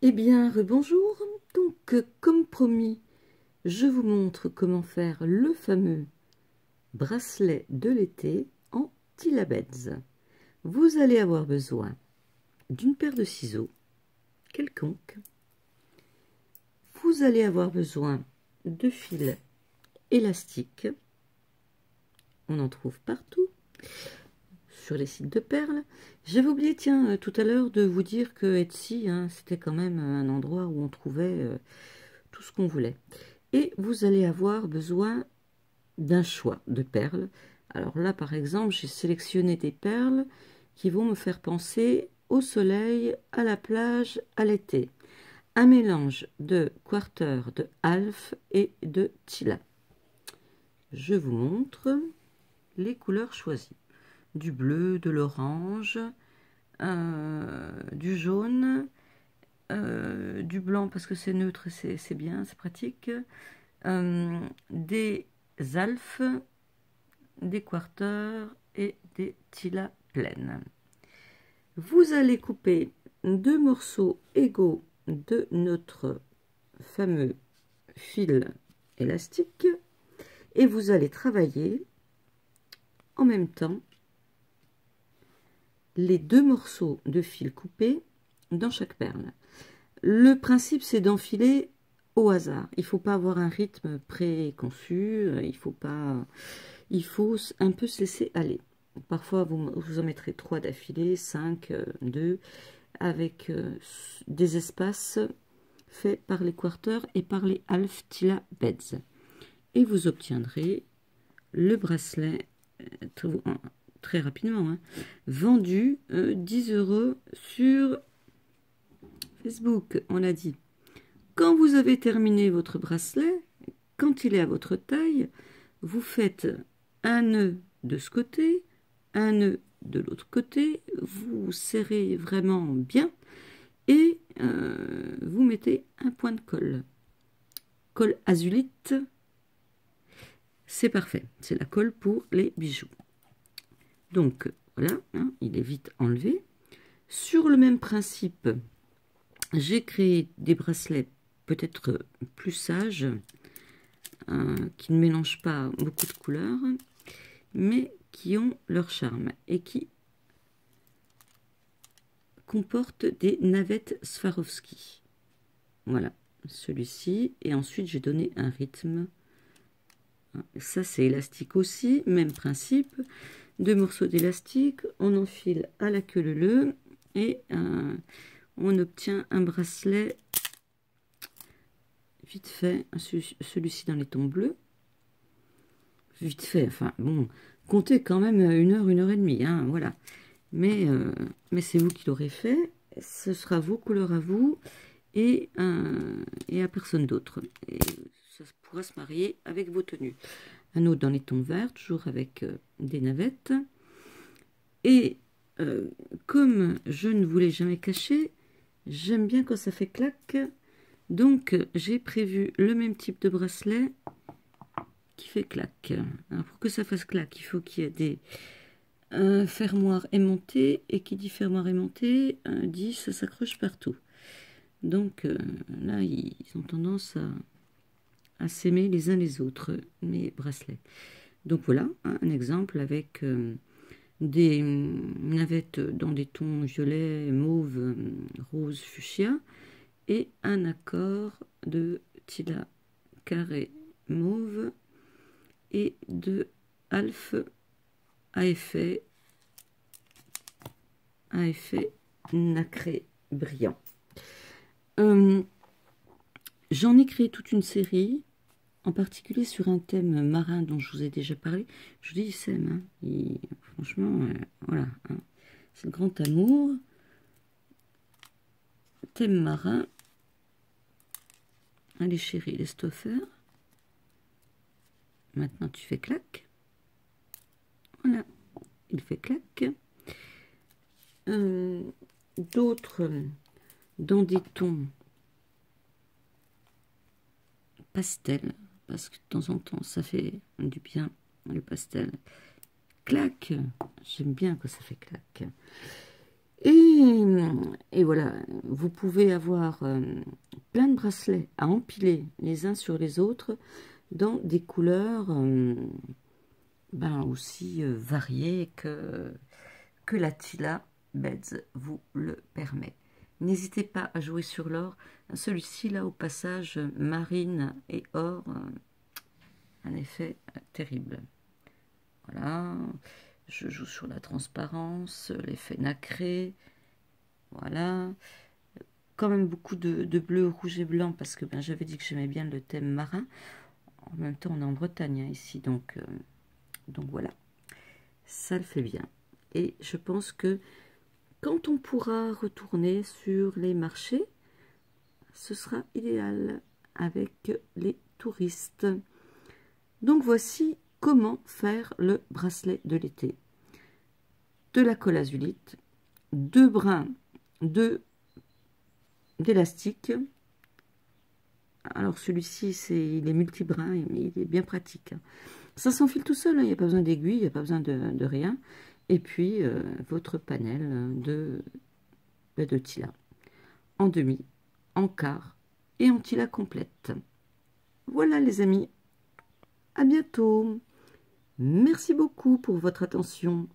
Eh bien, rebonjour. Donc, comme promis, je vous montre comment faire le fameux bracelet de l'été en Tillabeds. Vous allez avoir besoin d'une paire de ciseaux quelconque. Vous allez avoir besoin de fils élastiques. On en trouve partout sur les sites de perles. J'avais oublié, tiens, tout à l'heure de vous dire que Etsy, c'était quand même un endroit où on trouvait tout ce qu'on voulait. Et vous allez avoir besoin d'un choix de perles. Alors là, par exemple, j'ai sélectionné des perles qui vont me faire penser au soleil, à la plage, à l'été. Un mélange de quarter, de half et de tila. Je vous montre les couleurs choisies. Du bleu, de l'orange, du jaune, du blanc parce que c'est neutre et c'est bien, c'est pratique, des alphes, des quarters et des tilas pleines. Vous allez couper 2 morceaux égaux de notre fameux fil élastique et vous allez travailler en même temps les 2 morceaux de fil coupés dans chaque perle. Le principe, c'est d'enfiler au hasard. Il ne faut pas avoir un rythme préconçu, il faut un peu se laisser aller. Parfois, vous en mettrez 3 d'affilée, 5, 2, avec des espaces faits par les quarters et par les half tila beds. Et vous obtiendrez le bracelet très rapidement, vendu 10 € sur Facebook, on l'a dit. Quand vous avez terminé votre bracelet, quand il est à votre taille, vous faites un nœud de ce côté, un nœud de l'autre côté, vous serrez vraiment bien et vous mettez un point de colle. Colle azulite, c'est parfait, c'est la colle pour les bijoux. Donc voilà, il est vite enlevé. Sur le même principe, j'ai créé des bracelets peut-être plus sages, qui ne mélangent pas beaucoup de couleurs, mais qui ont leur charme et qui comportent des navettes Swarovski. Voilà, celui-ci. Et ensuite, j'ai donné un rythme. Ça, c'est élastique aussi, même principe. 2 morceaux d'élastique, on enfile à la queue leu et on obtient un bracelet vite fait, celui-ci dans les tons bleus. Vite fait, enfin bon, comptez quand même 1 heure et demie, voilà. Mais c'est vous qui l'aurez fait, ce sera vos couleurs à vous et à personne d'autre. Et ça pourra se marier avec vos tenues. Un autre dans les tons verts, toujours avec des navettes. Et comme je ne voulais jamais cacher, j'aime bien quand ça fait clac. Donc j'ai prévu le même type de bracelet qui fait clac. Alors pour que ça fasse clac, il faut qu'il y ait des fermoirs aimantés, et qui dit fermoir aimanté dit ça s'accroche partout. Donc là, ils ont tendance à s'aimer les uns les autres, mes bracelets. Donc voilà, un exemple avec des navettes dans des tons violet, mauve, rose, fuchsia, et un accord de tila carré mauve et de half à effet nacré brillant. J'en ai créé toute une série, en particulier sur un thème marin dont je vous ai déjà parlé. Je vous dis, il s'aime, franchement, voilà, c'est le grand amour. Thème marin. Allez chérie, laisse-toi faire. Maintenant tu fais clac. Voilà, il fait clac. D'autres dans des tons pastel, parce que de temps en temps ça fait du bien, le pastel. Clac, j'aime bien quand ça fait clac. Et voilà, vous pouvez avoir plein de bracelets à empiler les uns sur les autres dans des couleurs ben aussi variées que la Tilla Beds vous le permet. N'hésitez pas à jouer sur l'or. Celui-ci, là, au passage, marine et or, un effet terrible. Voilà, je joue sur la transparence, l'effet nacré. Voilà, quand même beaucoup de bleu, rouge et blanc parce que ben, j'avais dit que j'aimais bien le thème marin. En même temps, on est en Bretagne hein, ici, donc voilà, ça le fait bien. Et je pense que quand on pourra retourner sur les marchés, ce sera idéal avec les touristes. Donc voici comment faire le bracelet de l'été. De la colle azulite, 2 brins d'élastique. Alors celui-ci, il est multi-brin, mais il est bien pratique. Ça s'enfile tout seul, il n'y a pas besoin d'aiguille, il n'y a pas besoin de rien. Et puis votre panel de Tilla. En demi, en quart et en Tilla complète. Voilà les amis, à bientôt. Merci beaucoup pour votre attention.